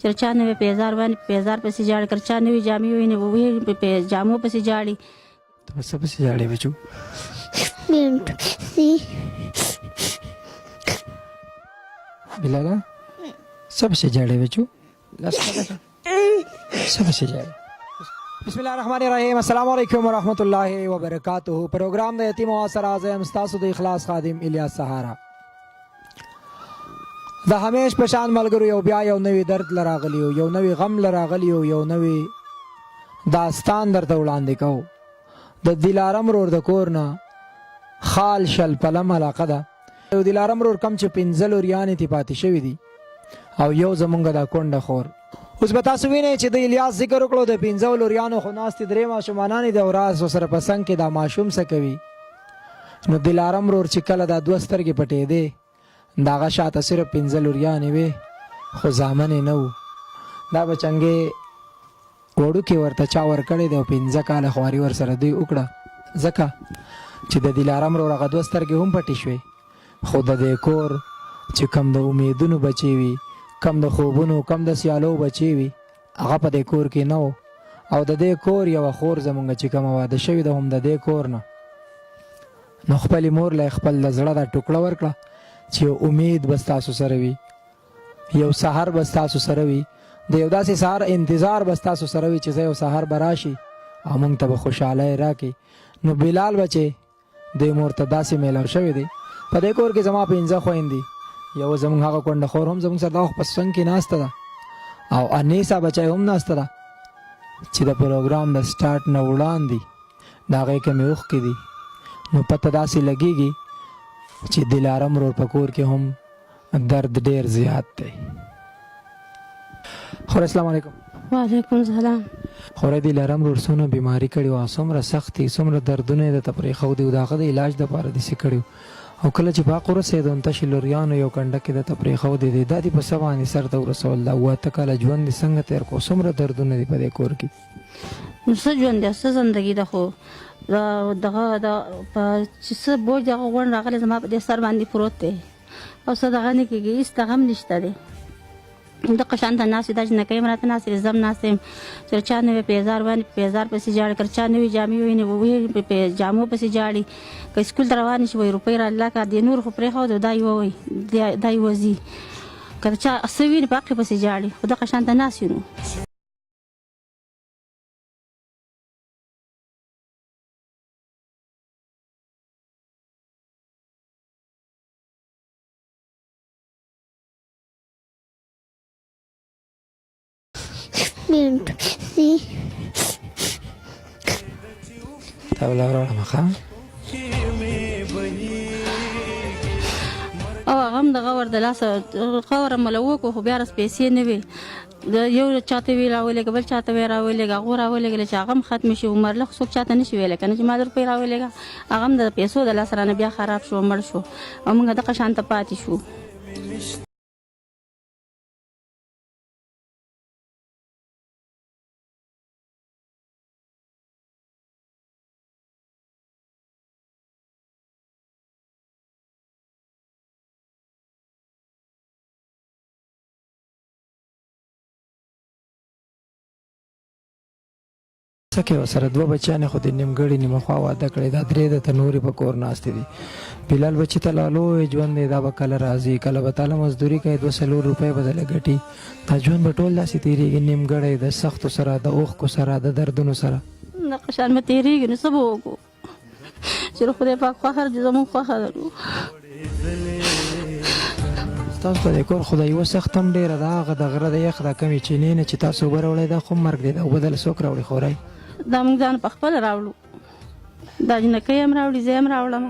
چې چا نوې پیزار باندې پیزار پسې جاړي کړ چا نوې جامې ویني وې په جامو پسې جاړي ته څه پسې جاړې بچو بلاله څه پسې جاړې بچو څه پسې جاړې بسم الله الرحمن الرحیم السلام علیکم ورحمۃ اللہ وبرکاتہ پروگرام د یتیم او اسره اعظم ستاسو د اخلاص خادم الیاس سهارا د همیش په شان ملګرو یو بیا یو نوی درد لراغلی یو نوی غم لراغلی یو نوی داستان درته وړاندې کوو د دلارم رور د کور نه خال شل پلم علاقه ده یو دلارم رور کم چې 15 لوریانې تی پاتې شوي دي او یو زمونږ دا کونډه خور اوس به تاسو وینئ چې د الیاس ذکر وکړو د 15 لوریانو خو ناستې 3 ماشومانانې د وراز سره په څنګ کې دا ماشوم څه کوي نو دلارم رور چې کله دا 2 سترګې پټېدې د هغه شاته صرف 15 لوریانې وې خو زامن یې نه و دا بچنګې وړوکې ورته چا ورکړې دی او 15 کاله خواري ورسره دوی وکړه ځکه چې د دلارم رور هغه 2 سترګې هم پټې شوې خو د دې کور چې کم د امیدونو بچې وي کم د خوبونو کم د سیالو بچې وي هغه په دې کور کې نه و او د دې کور یوه خور زمونږ چې کومه واده شوې ده هم د دې کور نه نو خپلې مور له خپل د زړه دا ټوکړه ورکړه چې امید به ستاسو سره وي یو سحر به ستاسو سره وي د یو داسې سهار انتظار به ستاسو سره وي چې زه یو سهار به راشي او موږ ته به خوشحالۍ راکړي نو بلال بچې دوی مور ته داسې میلاو شوی دی په دې کور کې زما 15 خویندې یو زموږ هغه کونډه خور هم زموږ سره دا په څنګ کې ناسته ده او انیسا بچی هم ناسته ده چې د پروګرام د سټارټ نه وړاندې د هغې کمې اوښکې دي نو پته داسې لګېږي چې دلارم رور په کور کې هم درد ډېر زیات دی خور السلام علیکم وعلیکم السلام خوره دلارم رور څومره بیماري کړې وه څومره سختې څومره دردونه یې درته پرېښودي و د هغه د علاج دپاره داسې کړي او کله چې په حق ورسېدو نو تشې لوریانو یو کنډه کې درته پرېښودی دی دا دې په څه باندې سر ته ورسول دا 8 کاله ژوند دې څنګه تېر کړو څومره دردونه دي په دې کور کې نو څه ژوند دی څه زندګي ده خو دغه چې څه بوج دغه غونډ راغلی زما په دې سر باندې پروت دی او څه دغه نه کېږي هېڅ دغه هم نشته دی دغه شانته ناستې دا جنکۍ هم راته ناستې زه هم ناست یم چې چا نوې پیزار باندې پیزار پسې جاړي کړ چا نوې جامې ویني وې په جامو پسې جاړي که سکول ته روانې شي وایي روپۍ را الله کړه دې نور خو پرېښودو دا یې ووایي دا یې وځي که چا څه ویني په هغې پسې جاړي خو دغه شانته ناست یو نو تا ولا وروړم ښه او هغه هم دغه ور د لاسه قوره مله وکړو خو بیا رس پیسې نه وې د یو چاته وی راولېږه بل چاته وی راولېږه هغو راولېږله چې هغه هم ختمې شي عمرله خو څوک چاته نه شي ویلی که نه چې ما د روپۍ راولېږه هغه هم د پیسو د لاسه رانه بیا خراب شو مړ شو او موږ دغه شانته پاتې شو څه کې ورسره 2 بچیانې خو د نیمګړي نیمه خوا واده کړی دا 3 د تنورې په کور ناستې دي بلال بچي ته لا لوی ژوند دی دا به کله راځي کله به تاله مزدوري کوي 200 روپۍ به دله ګټي دا ژوند به ټول داسې تېرېږي نیمګړی د سختو سره د اوښکو سره د دردونو سره دغه شان به تېرېږي نو څه به وکړو چې د خدای پاک خوښه ده زموږ خوښه ده ستاسو په دې کور خو د یوه سخت هم ډېره ده هغه د غره د یخ دا کمې چینې نه چې تاسو اوبه راوړئ دا خو مرګ دی دا اوبه دله څوک راوړي خورئ دا موږ ځان په خپله راوړو دا جنکۍ هم راوړي زه هم راوړم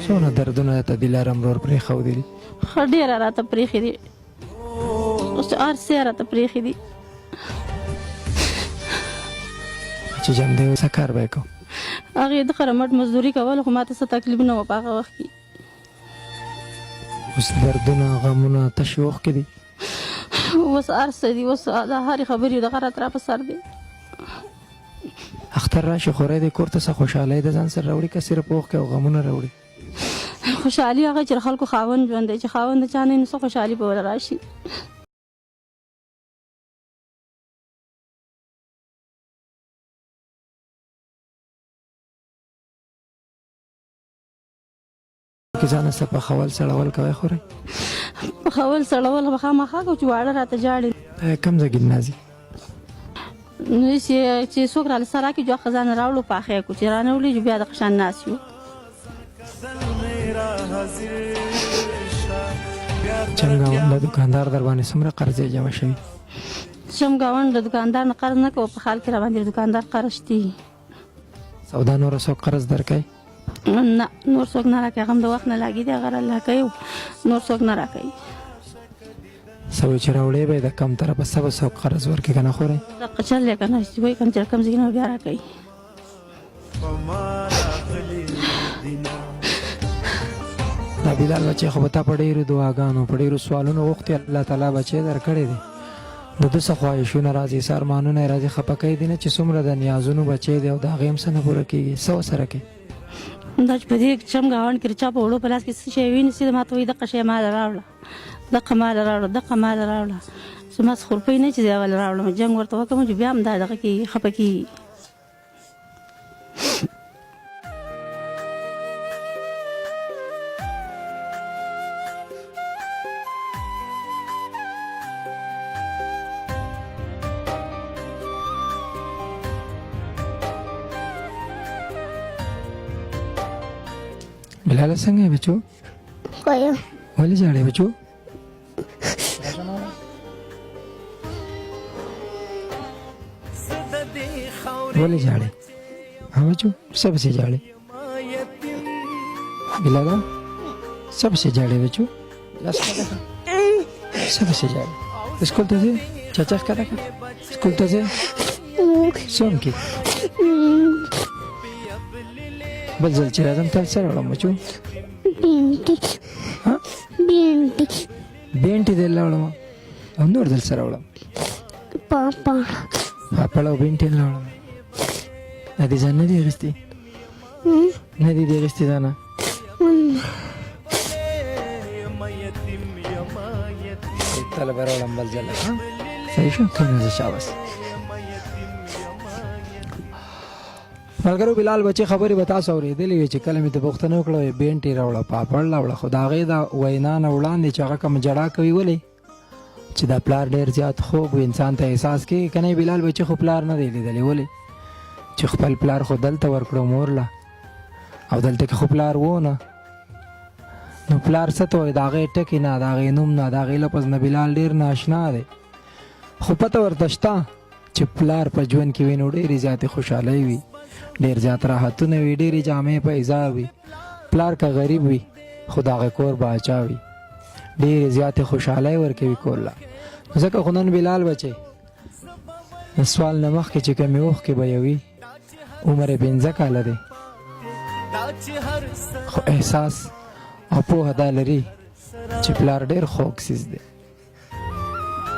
څونه دردونه درته دلارم رور پرېښودي دي ښه ډېره راته پرېښي دي اوس هر څه راته پرېښي دي چې جمدی څه کار به یې کوو هغې د خره مټ مزدوري کول خو ما ته څه تکلیف نه وه په هغه وخت کې اوس دردونه غمونه تشې اوښکې دي اوس هر څه دي اوس د هرې خبرې دغه راته را په سر دی اختر راشي خوری دی کور ته څه خوشحالۍ د ځان سره راوړي که صرف اوښکې او غمونه راوړي خوشحالي هغه چې خلکو خاوند ژوند دی چې خاوند د چا نه نو څه خوشحالي به ول راشي. کې ځان سره پخول سړول کوي خوري پخول سړول به خامخا کو چې واړه راته جاړي کم ځای کې نازي نو چې څوک را سره کې جو خزانه راوړو پاخه کو چې رانه ولې بیا د قشان ناس یو چمګاوند د دکاندار در باندې څومره قرض جمع شوی؟ چمګاوند د دکاندار نه قرض نه کو په حال کې را باندې دکاندار قرضتي سودا نور څو قرض درکای؟ نه نور څوک نه راکې هم د وخت نه لاګي دی غره الله کوي نور څوک نه راکې سوي چې راوړې به د کم طرف سبا څو قرض ورکې کنه خوري د قچل کنه چې وای کم چې کم زګنه بیا راکې دا بلال بچي خو ته په ډیرو دعاګانو په ډیرو سوالونو وخت الله تعالی بچي درکړي دي نو د څه خواهشونه راځي سارمانونه راځي خپکې دي نه چې څومره د نیازونو بچي دی او دا غیم سره پوره کیږي سو سره کې دا چې په دې چمګاوند کې چا په وړو په لاس کې څه شی ویني چې ماته وي د قشه مال راوړه د قمال راوړه د قمال راوړه سم خپل نه چې دی ول راوړم جنگ ورته وکم چې بیا هم دا دغه کې خپکی بلال څنګه بچو کوي ولې جاړې بچو ولې جاړې ها بچو سب سے جاړې بلال سب سے جاړې بچو سب سے جاړې اسکول ته ځې چاچا ښکته کړه اسکول ته ځې څوم کې بل ځل چې راځم تل سره وړم بچو بینټي ها بینټي بینټي دې لاړم او نور دل سره وړم پاپا پاپړ او بینټي لاړم ا دې ځان نه دی غستې نه دی غستې ځان تل برولم بل ځل ها صحیح شو کنه شاباس ملګرو بلال بچي خبرې به تاسو اورېدلې چې کله مې د پوښتنه وکړه بینټي راوړه پاپړ راوړه خو د هغې دا وینا نه وړاندې چې هغه کوم جړا کوي ولې چې دا پلار ډېر زیات خوږ انسان ته احساس کوي که نه بلال بچي خو پلار نه دی لیدلی ولې چې خپل پلار خو دلته ورکړو مور له او دلته کې خو پلار و نه نو پلار څه ته وایي د هغې ټکي نه د هغې نوم نه د هغې لفظ نه بلال ډېر ناشنا دی خو پته ورته شته چې پلار په ژوند کې وي نو ډېرې زیاتې خوشحالۍ وي ډیر زیات راحتونه وي ډېرې جامې په ایزار وي پلار که غریب وي خو د هغه کور باچا وي ډېرې زیاتې خوشحالۍ ورکوي کور له ځکه خو نن بلال بچی د سوال نه مخکې چې کومې اوښکې به یوي عمر یې 15 کاله دی خو احساس او پوهه دا لري چې پلار ډېر خوږ څیز دی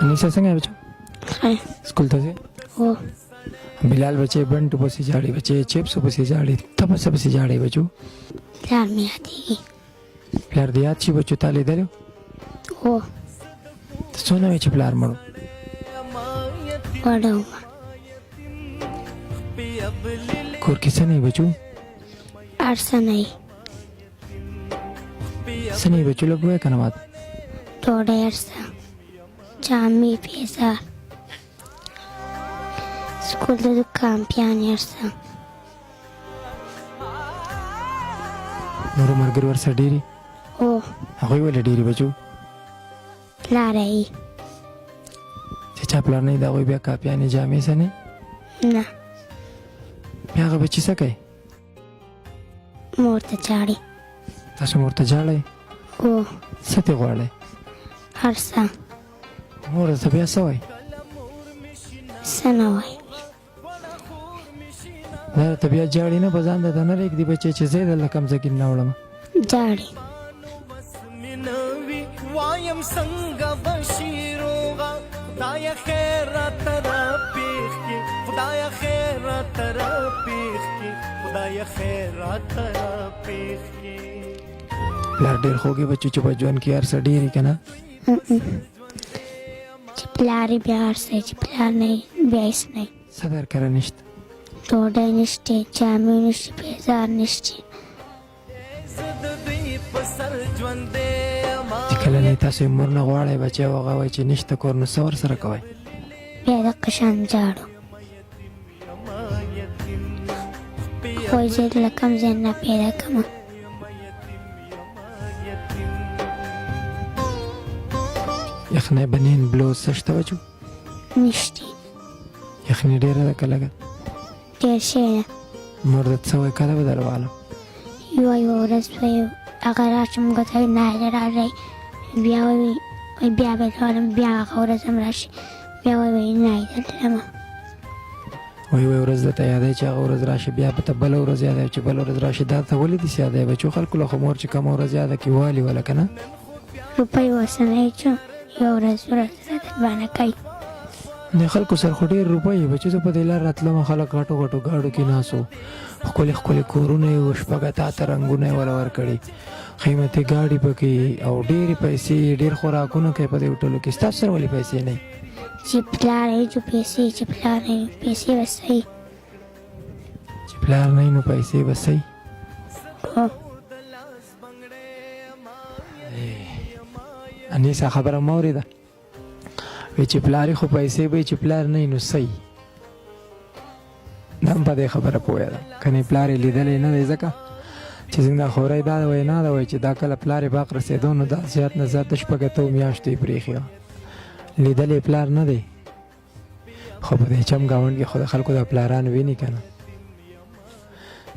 انیسه څنګه بچو سکول ته ځې هو بلال بچے بنټو پسې جاړي بچے چپس پسې جاړي ته پسې جاړي بچو پلار مې یادېږي پلار دې یاد شي بچو تا لیدلی هو ته څونه وایې چې پلار مړو وړه وه کور کې څه نه وي بچو هر څه نه وي څه نه وي بچو لږ ووایه که نه ماته ډوډۍ هر څه جامې پیزار سکول د دکان پیانې هر څه نورو ملګرو ورسره ډېرې هو هغوی ولې ډېرې بچو پلاره یې چې چا پلار نه وي د هغوی بیا کاپیانې جامې څه نه نه بیا هغه بچي څه کوي مور ته جاړي تاسو مور ته ژاړئ هو څه ترې غواړئ هر څه مور ته بیا څه وایي څه نه وایي دا ته بیا جاړي نه په ځان درته نه رېږدي بچی چې زه یې دلته کم ځای کې نه وړم جاړي وایم څنګه بشیروغه خدای خیر تر پیښ کی خدای خیر تر پیښ کی خدای خیر تر پیښ کی پلار ډېر خوږې بچو چې په ژوند کې هر څه ډېر که نه چې پلار یې بیا هر څه چې پلار نه وي بیا هېڅ نه وي څه درکره نشته ډوډۍ نشته جامې نشته پیزار نشته چې کله نه تاسو یې مور نه غواړئ بچی او هغه وایي چې نشته کور نو څه ورسره کوئ بیا دقه شان جاړو وایي زه له کوم ځای نه پیدا کړم یخنۍ بنین بلوز څه شته بچو نشته یخنۍ ډېره ده که لږه ډېر شوی ده مور درته څه وایي کله به درواله یوه ورځ به هغه راشم موږ ته وایي نایله راځئ بیا وایي بیا به راولم بیا هغه ورځ هم راشي بیا وایي نایله تلمه وایي ورځ درته یادوي چې هغه ورځ راشي بیا به ته بله ورځ یادوي چې بله ورځ راشي دا ته ولې داسې یادوي بچو خلکو له خو مور چې کومه ورځ یاده کړي والي وله که نه روپۍ ورسنی چې یوه ورځ راته بانه کوي د خلکو سره خو ډېر روپۍ بچو زه په دې لار راتلم خلک غټو غټو ګاډو کې ناست وو ښکلې ښکلې کورونه یې وو شپږ اتاته رنګونه یې وله ورکړي قیمتي ګاډي پکې او ډېرې پیسې ډېر خوراکونه کوي په دې هوټلو کې ستاسو سره ولې پیسې نه وي چې پلار یې جو پیسې چې پلار نه وي پیسې به صحیح چې پلار نه وي نو پیسې به صحیح هو انیسه خبره مه اورېده وی چې پلار خو پیسې به چې پلار نه وي نو صحیح دا هم په دې خبره پوهه ده کنې پلار یې لیدلی نه دی ځکه چې زموږ دا خورۍ دا وینا ده وایي چې دا کله پلار یې باغ رسېدو نو دا زیات نه زیات د شپږ اتو میاشتو یې پرېښې وه لیدلی پلار نه دی خو په دې چم ګاونډ کې خو د خلکو د پلاران ویني که نه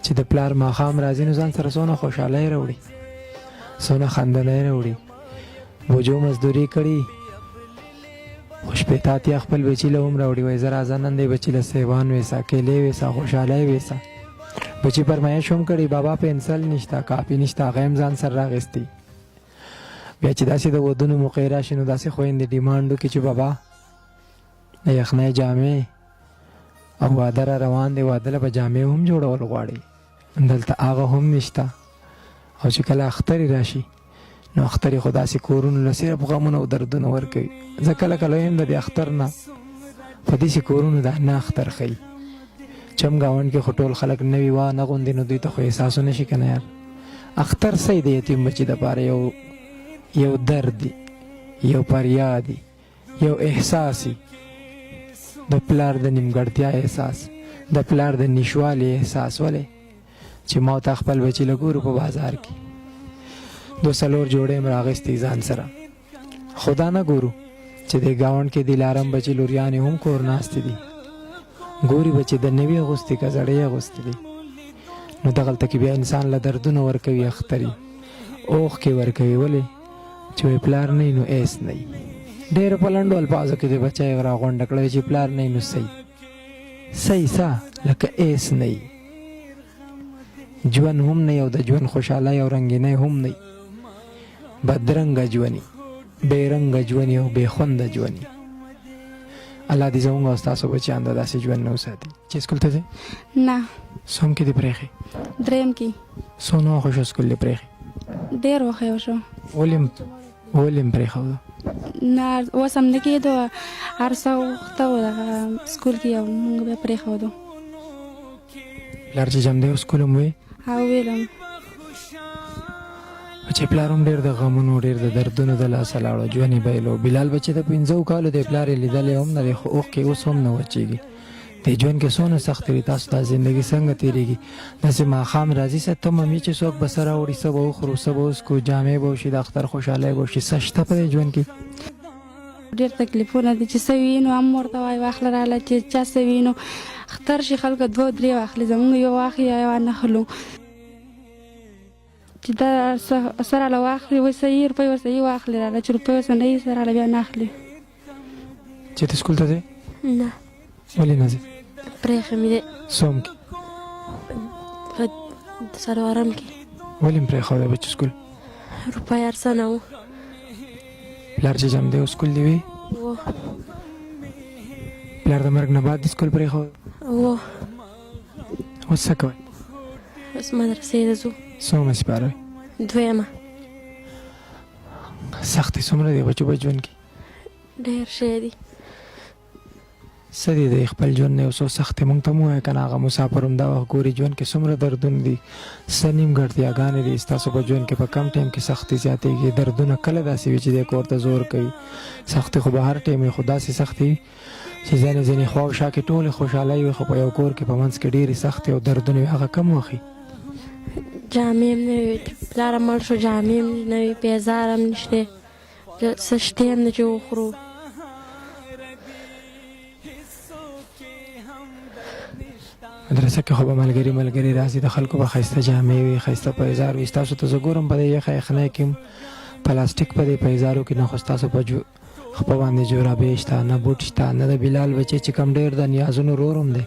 چې د پلار ماښام راځي نو ځان سره څونه خوشحالۍ راوړي څونه خندنۍ راوړي بوجو مزدوري کړي خو شپېته اتیا خپل بچي له هم راوړي وایي زه راځه نن دی بچي له سیوان ویسه کیلې ویسه خوشحالۍ ویسه بچي فرمایش هم کړي بابا پنسل نشته کاپي نشته هغه هم ځان سره راغېستي بیا چې داسې د ودونو موقع راشي نو داسې خویندې ډیمانډ وکړي چې بابا د یخنۍ جامې او واده را روان دی واده له به جامې هم جوړول غواړي دلته هغه هم نشته او چې کله اخترې راشي نو اخترې خو داسې کورونو له صرف غمونه او دردونه ورکوي زه کله کله وایم د دې اختر نه په داسې کورونو دا نه اختر ښیي چم ګاونډ کې خو ټول خلک نوي وا نه غوندې نو دوی ته خو احساس نه شي که نه یار اختر صحیح د یتیم بچي دپاره یو درد دی یو فریاد دی یو احساس د پلار د نیمګړتیا احساس د پلار د نشوالي احساس ولې چې ما ته خپل بچي له ګورو په بازار کې 2 جوړې م راغېستې ځان سره خدا نه ګورو چې د ګاونډ کې دلارم بچي لوریانې هم کور ناستې دي ګوري بچي د نوي اغوستې که زړې اغوستې دي نو دغلته کې بیا انسان له دردونه ورکوي اختري اوښکې ورکوي ولې چې وایي پلار نه وي نو ایس نه وي ډېرو په لنډو الفاظو کې د بچی راغونډه کړی چې پلار نه وي نو صحیح څه لکه ایس نه وي ژوند هم نه او د ژوند خوشحالۍ او رنګینۍ هم نه بدرنګه ژوندي بېرنګه ژوندي او بېخونده ژوندي الله دې زموږ او ستاسو بچیان د داسې ژوند نه وساتي چې سکول ته ځې نه څوم کې دې پرېښې دریم کې څونه وخت وشو سکول دې پرېښې ډېر وخت یې وشو ولې م پرېښوده نه اوس هم نه کېدو هر څه وخته و دغه سکول کې او موږ بیا پرېښودو پلار چې جم دی سکول هم وې او ویلم چې پلار هم ډېر د غمونو ډېر د دردونو د لاسه لاړو ژوند یې بایلو بلال بچی د 15 کالو دی پلار یې لیدلی هم نه دی خو اوښکې اوس هم نه وچېږي د ژوند کې څونه سختې وي تاسو دا زندګي څنګه تېرېږي داسې ماښام راځي څه تمه وي چې څوک به څه راوړي څه به وخورو څه به وڅکو جامې به وشي د اختر خوشحالۍ به وشي څه شته په دې ژوند کې ډېر تکلیفونه دي چې څه وینو هم ورته وایي واخله راله چې چا څه وینو اختر شي خلکو 2-3 واخلي زموږ یو واخلي یا یو نه اخلو چې دا څه راله واخلي وایي صحیح روپۍ ورسه یې واخلي راله چې روپۍ ورسه نه یي څه راله بیا نه اخلي چې ته سکول ته ځې نه ولې نه ځې پرېښه مې دی څوم کې په سروارم کې ولې م پرېښوده بچو سکول روپۍ هر څه نه و پلار چې جم دی سکول دی وی و پلار د مرګ نه بعد د سکول پرېښوده و اوس څه کوئ اوس مدرسې ته ځو څومره سپاره دویمه سختې څومره دی بچو په ژوند کې ډېر شی دي څه دي د خپل ژوند نه یو څو سختې موږ ته مو وایه که نه هغه مسافر همدا وخت ګوري ژوند کې څومره دردونه دي څه نیمګړتیاګانې دي ستاسو په ژوند کې په کم ټایم کې سختي زیاتېږي دردونه کله داسې وي چې دی کور ته زور کوي سختي خو به هر ټایم وي خو داسې سختي وي چې ځینې خوا او شا کې ټولې خوشحالۍ وي خو په یو کور کې په منځ کې ډېرې سختې او دردونه وي هغه کم وخي جامې هم نه وي پلار مړ شو جامې هم نه وي پیزار هم نشته څه شتې هم نه چې وخورو مدرسه کې خو به ملګري راځي د خلکو به ښایسته جامې وي ښایسته پیزار وي ستاسو ته زه ګورم په دې یخه یخنۍ کې پلاستیک په دې پیزارو کې نه خو ستاسو په خپه باندې جورابې شته نه بوټ شته نه د بلال بچی چې کم ډېر د نیازونو رور هم دی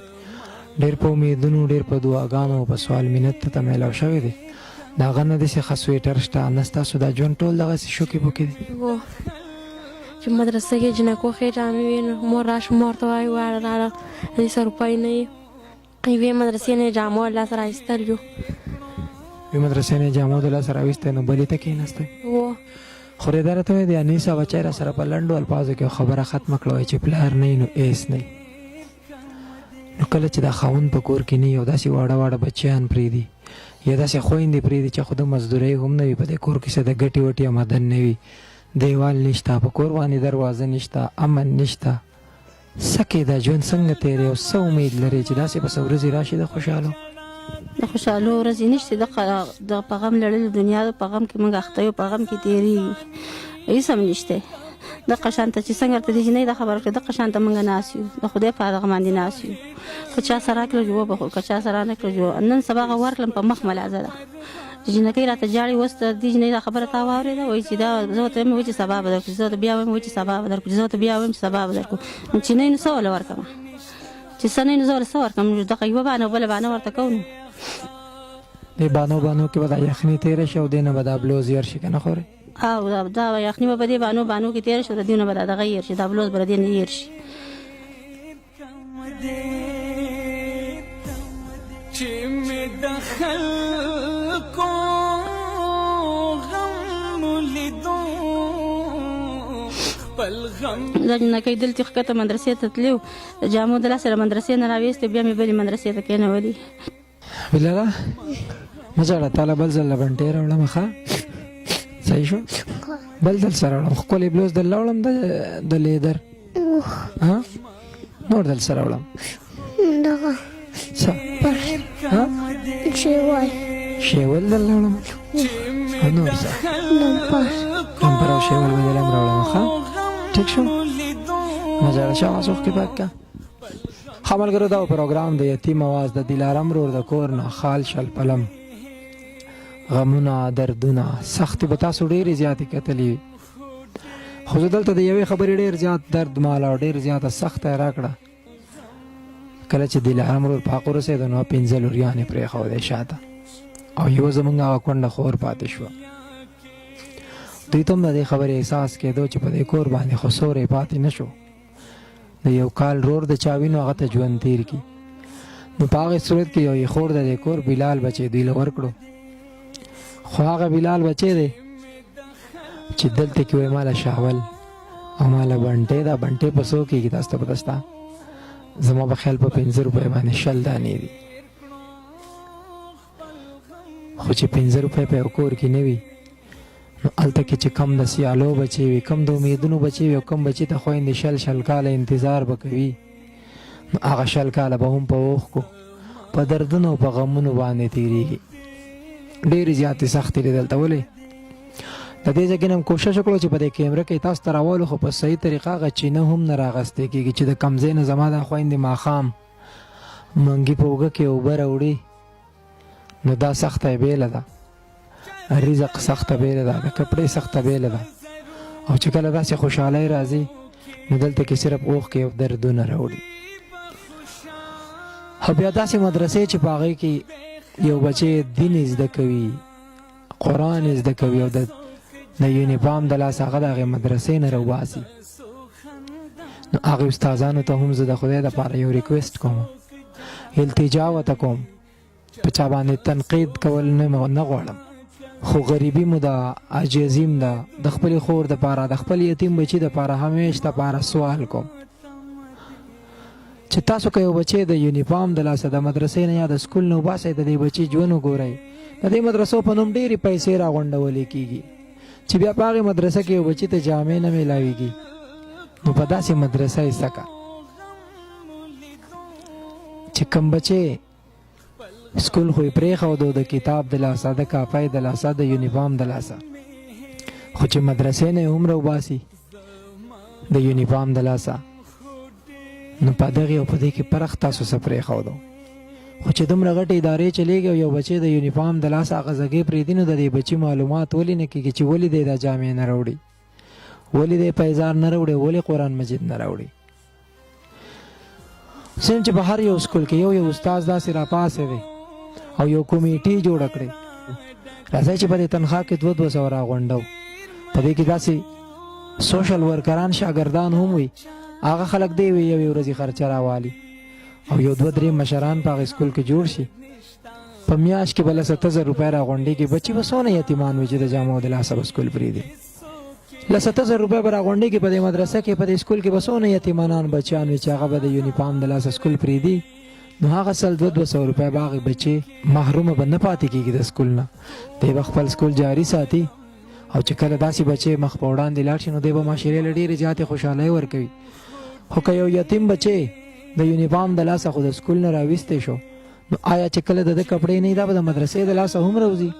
ډېر په امیدونو ډېر په دعاګانو په سوال منت ته میلاو شوی دی د هغه نه داسې ښه سویټر شته نه ستاسو دا ژوند ټول دغسې شوکې بوکې دي چې مدرسه کې جنکو ښې جامې وي نو مور راشي مور ته وایي واړه راله دې څه روپۍ نه وي یوې مدرسې نه یې جامو له لاسه راایستل یو یوې مدرسې نه یې جامو د لاسه راویستی نو بلې ته کېناستی و خو ریدا راته وایي د انیسا بچی را سره په لنډو الفاظو کې خبره ختمه کړه وایي چې پلار نه نو ایس نه نو کله چې دا خاوند په کور کې نه وي او داسې واړه واړه بچیان پرېږدي یا داسې خویندې پرېږدي چې خو د مزدورۍ هم نه وي په دې کور کې څه د ګټې وټې آمدن نه وي دیوال نشته په کور باندې دروازه نشته امن نشته څه کې دا ژوند څنګه تېرې او څه امید لري چې داسې به څه ورځې راشي د خوشحالو د خوشحالو ورځې نشته د په غم لړلې دنیا په غم کې موږ اخته یو په غم کې تېرېږي هېڅ هم نشته دغه شان ته چې څنګه ورته د جنۍ دا خبره کړې دغه شان ته موږ ناست یو د خدای په هغه باندې ناست یو که چا سره راکړه جو وبخو که چا سره نه کړه جو نن سبا هغه ورکړم په مخ ملازه ده جنکۍ راته جاړي اوس د دې جنۍ دا خبره تا واورېده وایي چې دا زه ورته وایم چې سبا به درکړو زه ورته بیا وایم چې سبا به درکړو زه ورته بیا وایم چې سبا به درکړو چې نه نو څه وله ورکړم چې څه نه نو زه وله څه ورکړم دغه یوه بانه او بله بانه ورته کوو نو دې بانو کې به دا یخني تېره شي او دې نه به دا بلوز ير شي که نه خورې او دا یخني به په دې بانو کې تېره شي د دې نه به دا دغه ير شي دا بلوز به د دې نه ير شي چې مې د خلکو غم لیدو خپل غم دا جنکۍ دلته ښکته مدرسې ته تللو د جامو د لاسه له مدرسې نه راویستې بیا مې بلې مدرسې ته کېنولي بلاله مه ژاړه تاله بل ځل له بنټې راوړم ښه صحیح شو بل دل سره راوړم ښکلی بلوز دل راوړم د لیدر نور دل سره راوړم دغه څه شیول دل راوړم او نور څه لمپر او شیول به دل هم راوړم ښه ټیک شو مه ژاړه شه اواز وښکې پاک که ښه ملګرو دا پروګرام د یتیم اواز د دلارم رور د کور نه خال شل پلم غمونه دردونه سختې به تاسو ډېرې زیاتې کتلې وي خو زه دلته د یوې خبرې ډېر زیات درد مال او ډېر زیاته سخته یې راکړه کله چې دلارم رور په حق ورسېدو نو 5 لوریانې پرېښودې شاته او یوه زموږ هغه کونډه خور پاتې شوه دوی ته هم د دې خبرې احساس کېدو چې په دې کور باندې خو سوری پاتې نه شو د یو کال رور د چا وینو هغه ته ژوند تېر کړي نو په هغې صورت کې یو یې خور د دې کور بلال بچی دوی له ورکړو خو هغه بلال بچی دی چې دلته کې وایي ماله شاول او ماله بنټې دا بنټې په څو کېږي تاسو ته پته شته زما په خیال په 5 روپۍ باندې 10 دانې دي خو چې 5 روپۍ په یو کور کې نه وي نو هلته کې چې کم د سیالو بچی وي کم د امیدونو بچی وي او کم بچي ته خویندې 10 کاله انتظار به کوي نو هغه 10 کاله به هم په اوښکو په دردونو او په غمونو باندې تېرېږي ډېرې زیاتې سختې دي دلته ولې د دې ځای کې نه هم کوشش وکړو چې په دې کیمره کې تاسو ته راولو خو په صحیح طریقه هغه چینه هم نه راغستې کېږي چې د کم ځای نه زما دا خویندې ماښام منګي په اوږه کې اوبه راوړي نو دا سخته یې بېله ده رزق سخته بېله ده د کپړې سخته بېله ده او چې کله داسې خوشحالۍ راځي نو دلته کې صرف اوښکې او دردونه راوړي او بیا داسې مدرسې چې په هغې کې یو بچی دین زده کوي قرآن زده کوي او د یونیفام د لاسه هغه د هغې مدرسې نه راوباسي نو هغې استادانو ته هم زه د خدای دپاره یو ریکویسټ کوم التجا ورته کوم په چا باندې تنقید کول نه غواړم خو غریبی مو ده، عاجزیم ده. د خپل خور د پاره، د خپل یتیم بچی د پاره همیش د پاره سوال کوم چې تاسو که یو بچی د یونیفارم د لاسه د مدرسې نه یا د سکول نه وباسئ، د دې بچي ژوند وګورئ. د دې مدرسو په نوم ډېرې پیسې راغونډولې کېږي چې بیا په هغې مدرسه کې یو بچي ته جامې نه میلاویږي. نو په داسې مدرسه یې څکه چې کوم بچی سکول خو یې پرېښودو د کتاب د لاسه، د کاپۍ د لاسه، د یونیفارم د لاسه، خو چې مدرسې نه یې هومره وباسي د یونیفارم د لاسه، نو په دغې او په دې کې فرق تاسو څه پرېښودو. خو چې دومره غټې ادارې چلېږي او یو بچی د یونیفارم د لاسه هغه زګې پرېږدي، نو د دې بچي معلومات ولې نه کېږي چې ولې دی دا جامې نه راوړي، ولې دی پیزار نه راوړي، ولې قرآن مجید نه راوړي. سیم چې په هر یو سکول کې یو استاد داسې راپاسې دی او یو کمیټي جوړه کړې، راځئ چې په دې تنخوا کې 200 راغونډو. په دې کې داسې سوشل ورکران شاګردان هم وي، هغه خلک دی وي یوې ورځې خرچه راوالي او یو 2-3 مشران په هغه سکول کې جوړ شي. په میاشت کې به له 70,000 روپۍ راغونډېږي. بچي به څونه یتیمان وي چې د جامو د لاسه به سکول پرېږدي. له 70,000 روپۍ به راغونډېږي په دې مدرسه کې، په دې سکول کې به څونه یتیمانان بچیان وي چې هغه به د یونیفارم د لاسه سکول پرېږدي. نو هغه سل 200 روپۍ به هغې بچې محرومه به نه پاتې کېږي د سکول نه، دی به خپل سکول جاري ساتي. او چې کله داسې بچې مخ په وړاندې لاړ شي، نو دی به معاشرې له ډېرې زیاتې خوشحالۍ ورکوي. خو که یو یتیم بچی د یونیفارم د لاسه خو د سکول نه راویستی شو، نو آیا چې کله د ده کپړې نه وي دا به د مدرسې د لاسه هم راوځي؟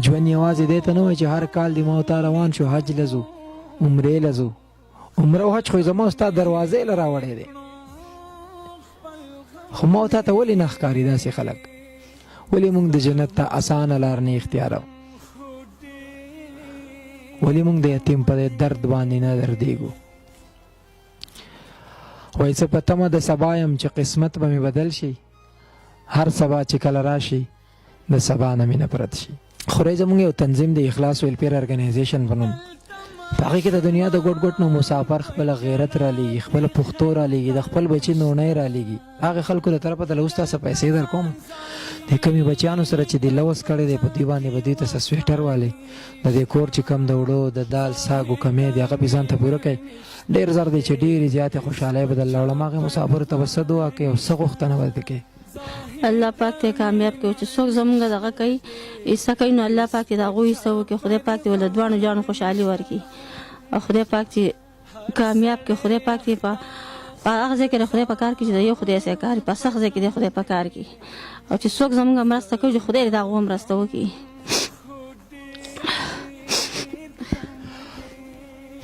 ژوند یوازې دی ته نه وایي چې هر کال دې ما او تا روان شو حج له ځو، عمرې له ځو. عمره او حج خو زما ستا دروازې له راوړی دی، خو ما او تا ته ولې نه ښکاري داسې خلک؟ ولې موږ د جنت ته اسانه لار نه اختیاروو؟ ولې موږ د یتیم په دې درد باندې نه دردېږو؟ وایي څه په تمه د سبا یم چې قسمت به مې بدل شي، هر سبا چې کله راشي د سبا نه مې نفرت شي. خورئ زموږ یو تنظیم د اخلاص ویلفیر ارګنایزیشن په نوم، په هغې کې د دنیا د ګوټ ګوټ نه مسافر خپله غیرت رالیږي، خپله پښتو رالیږي، د خپل بچي نوڼی رالیږي. هغې خلکو له طرفه ته له اوس تاسو پیسې در کوم، د کمې بچیانو سره چې دې لوس کړی دی په دوی باندې به دوی ته څه سویټر والئ، د دې کور چې کم د وړو د دال ساګو کمې دی هغه پې ځان ته پوره کوئ. ډېر زر دی چې ډېرې زیاتې خوشحالۍ به درله وړم. هغې مسافرو ته به څه دعا کوئ او څه غوښتنه به کوئ؟ الله پاک ته کامیاب کړي چې څوک زمونږ دغه کوي ایسه کوي، نو الله پاک ته د هغوی ایسه وکړي. خدای پاک ته له دواړو جانو خوشحالي ورکړي او خدای پاک ته کامیاب کړي. خدای پاک ته په هغه ځای کې د خدای په کار کې چې د یو خدای سره کار په سخت ځای کې د خدای په کار کې، او چې څوک زمونږ مرسته کوي چې خدای د هغو مرسته وکړي.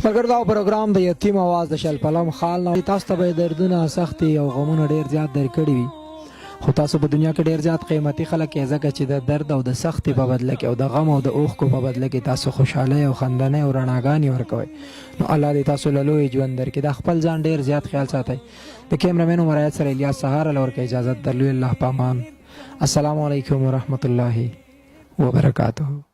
مګر دا پروګرام د یتیم اواز د شلپلم خال نه، تاسو ته به دردونه سختي او غمونه ډېر زیات درکړي وي، خو تاسو په دنیا کې ډېر زیات قیمتي خلک یې، ځکه چې د درد او د سختي په بدله کې او د غم او د اوښکو په بدله کې تاسو خوشحالۍ او خندنۍ او رڼاګانې ورکوئ. نو الله دې تاسو له لوی ژوند درکړي. د خپل ځان ډېر زیات خیال ساتئ. د کیمرامین عمر ایت سره الیاس سهار له ورکه اجازت درلوی الله پامان. السلام علیکم ورحمت الله وبرکاته.